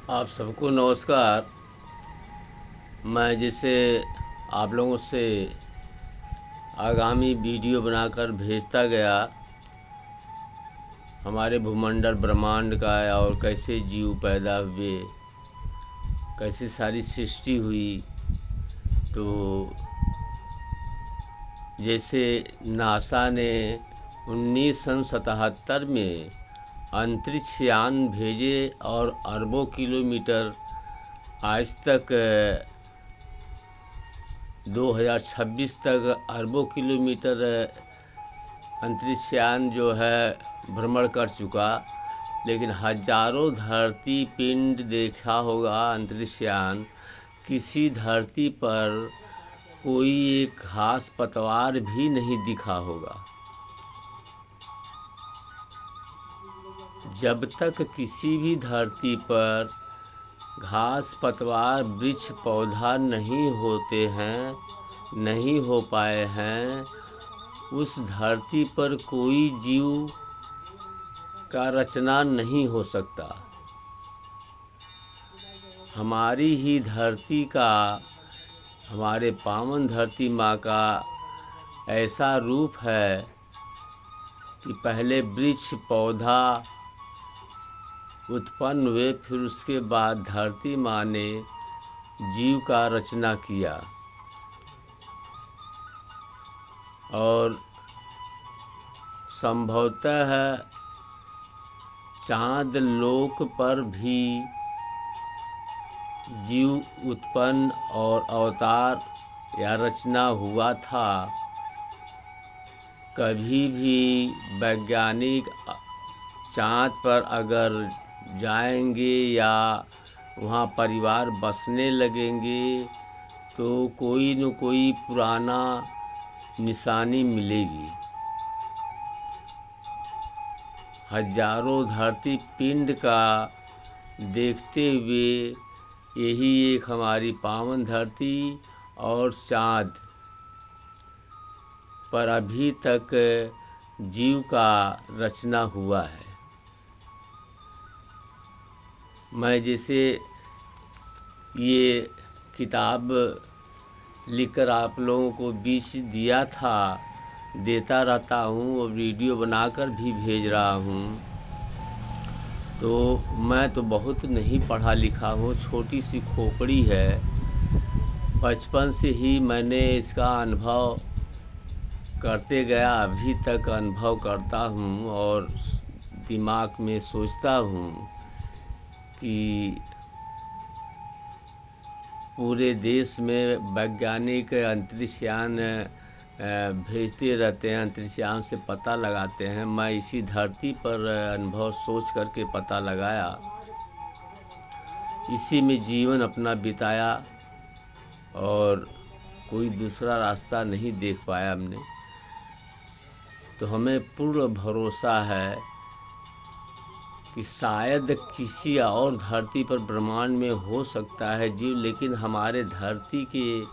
आप सबको नमस्कार। मैं जैसे आप लोगों से आगामी वीडियो बनाकर भेजता गया हमारे भूमंडल ब्रह्मांड का, और कैसे जीव पैदा हुए, कैसे सारी सृष्टि हुई। तो जैसे नासा ने 1977 में अंतरिक्ष यान भेजे और अरबों किलोमीटर आज तक 2026 तक अरबों किलोमीटर अंतरिक्ष यान जो है भ्रमण कर चुका। लेकिन हजारों धरती पिंड देखा होगा अंतरिक्ष यान, किसी धरती पर कोई एक घास पतवार भी नहीं दिखा होगा। जब तक किसी भी धरती पर घास पतवार वृक्ष पौधा नहीं होते हैं, नहीं हो पाए हैं, उस धरती पर कोई जीव का रचना नहीं हो सकता। हमारी ही धरती का, हमारे पावन धरती माँ का ऐसा रूप है कि पहले वृक्ष पौधा उत्पन्न हुए, फिर उसके बाद धरती माँ ने जीव का रचना किया। और संभवतः चाँद लोक पर भी जीव उत्पन्न और अवतार या रचना हुआ था। कभी भी वैज्ञानिक चाँद पर अगर जाएंगे या वहाँ परिवार बसने लगेंगे तो कोई न कोई पुराना निशानी मिलेगी। हजारों धरती पिंड का देखते हुए यही एक हमारी पावन धरती और चाँद पर अभी तक जीव का रचना हुआ है। मैं जैसे ये किताब लिखकर आप लोगों को बीच दिया था, देता रहता हूँ और वीडियो बनाकर भी भेज रहा हूँ। तो मैं तो बहुत नहीं पढ़ा लिखा हूँ, छोटी सी खोपड़ी है। बचपन से ही मैंने इसका अनुभव करते गया, अभी तक अनुभव करता हूँ और दिमाग में सोचता हूँ कि पूरे देश में वैज्ञानिक अंतरिक्ष यान भेजते रहते हैं, अंतरिक्ष यान से पता लगाते हैं। मैं इसी धरती पर अनुभव सोच करके पता लगाया, इसी में जीवन अपना बिताया और कोई दूसरा रास्ता नहीं देख पाया हमने। तो हमें पूर्ण भरोसा है कि शायद किसी और धरती पर ब्रह्मांड में हो सकता है जीव, लेकिन हमारे धरती के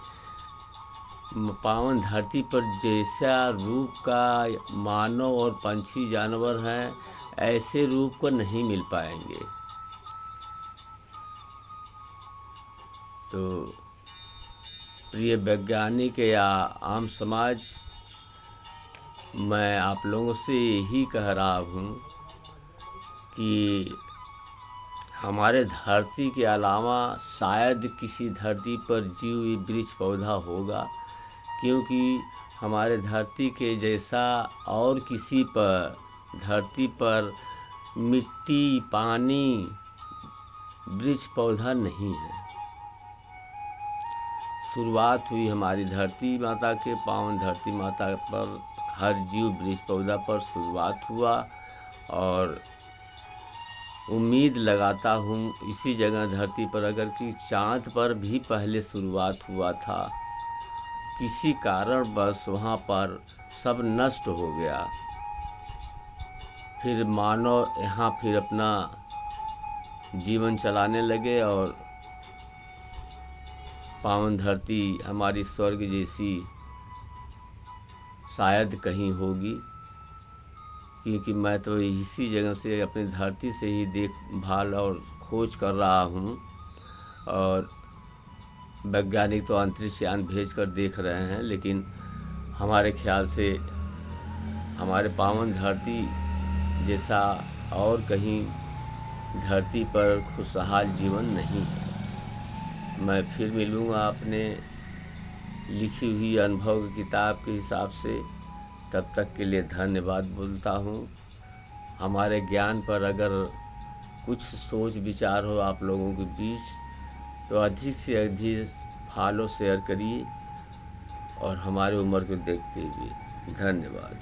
पावन धरती पर जैसा रूप का मानव और पंछी जानवर हैं, ऐसे रूप को नहीं मिल पाएंगे। तो प्रिय वैज्ञानिक या आम समाज, मैं आप लोगों से यही कह रहा हूँ कि हमारे धरती के अलावा शायद किसी धरती पर जीव वृक्ष पौधा होगा, क्योंकि हमारे धरती के जैसा और किसी पर धरती पर मिट्टी, पानी, वृक्ष पौधा नहीं है। शुरुआत हुई हमारी धरती माता के, पावन धरती माता पर हर जीव वृक्ष पौधा पर शुरुआत हुआ। और उम्मीद लगाता हूँ इसी जगह धरती पर अगर कि चाँद पर भी पहले शुरुआत हुआ था, किसी कारणवश वहाँ पर सब नष्ट हो गया, फिर मानव यहाँ फिर अपना जीवन चलाने लगे और पावन धरती हमारी स्वर्ग जैसी शायद कहीं होगी। क्योंकि मैं तो इसी जगह से, अपनी धरती से ही देखभाल और खोज कर रहा हूँ, और वैज्ञानिक तो अंतरिक्ष यान भेजकर देख रहे हैं, लेकिन हमारे ख्याल से हमारे पावन धरती जैसा और कहीं धरती पर खुशहाल जीवन नहीं है। मैं फिर मिलूँगा अपने लिखी हुई अनुभव की किताब के हिसाब से। तब तक के लिए धन्यवाद बोलता हूँ। हमारे ज्ञान पर अगर कुछ सोच विचार हो आप लोगों के बीच, तो अधिक से अधिक फॉलो शेयर करिए, और हमारी उम्र को देखते हुए धन्यवाद।